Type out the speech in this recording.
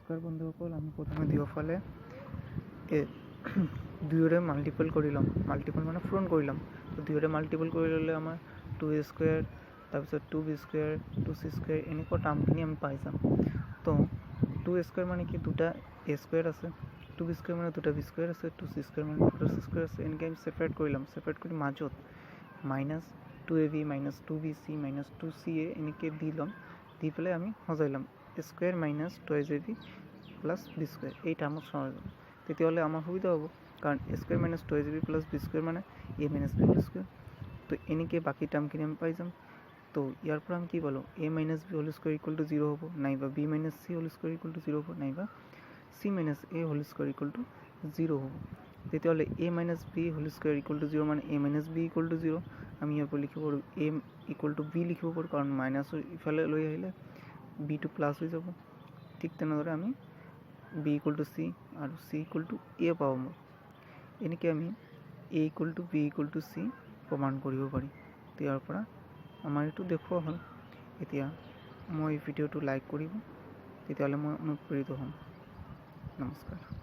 নমস্কাৰ বন্ধুসকল, আমি প্ৰথমে দুয়োফালে দুয়োৰে মাল্টিপল কৰি ল'ম। মাল্টিপল মানে পূৰণ কৰি ল'ম। তো দুয়োৰে মাল্টিপল কৰি ল'লে আমাৰ 2a স্কুৱেৰ, তাৰপিছত 2b স্কুৱেৰ, 2c স্কুৱেৰ এনেকুৱা টাৰ্মখিনি আমি পাই যাম। তো 2a স্কুৱেৰ মানে কি, দুটা a স্কুৱেৰ আছে, 2b স্কুৱেৰ মানে দুটা b স্কুৱেৰ আছে, 2c স্কুৱেৰ মানে দুটা c স্কুৱেৰ আছে। এনেকৈ আমি ছেপাৰেট কৰি ল'ম। ছেপাৰেট কৰি মাজত minus 2ab minus 2bc minus 2ca এনেকৈ দি ল'ম। দি পেলাই আমি সজাই ল'ম a square minus 2ab plus b square এই টাৰ্মত সজাই ল'ম। তেতিয়াহ'লে আমাৰ সুবিধা হ'ব, কাৰণ a square minus 2ab plus b square মানে a minus b whole square. তো এনেকৈ বাকী টাৰ্মখিনি আমি পাই যাম। তো ইয়াৰ পৰা আমি কি পালোঁ, a minus b whole square equal to 0 হ'ব, নাইবা b minus c whole square equal to 0 হ'ব, নাইবা c minus a whole square equal to 0 হ'ব। তেতিয়াহ'লে a minus b whole square equal to 0 মানে a minus b equal to 0। আমি ইয়াৰ পৰা লিখিব পাৰোঁ a ইকুৱেল টু b লিখিব পাৰোঁ, কাৰণ মাইনাছৰ ইফালে লৈ আহিলে bটো প্লাছ হৈ যাব। ঠিক তেনেদৰে আমি b ইকুৱেল টু c আৰু c ইকুৱেল টু a পাব। এনেকৈ আমি a equal to b equal two c প্ৰমাণ কৰিব পাৰিম। ইয়াৰ পৰা আমাৰ এইটো দেখুওৱা হ'ল। এতিয়া মই ভিডিঅ'টো লাইক কৰিব, তেতিয়াহ'লে মই অনুপ্ৰেৰিত হ'ম। নমস্কাৰ।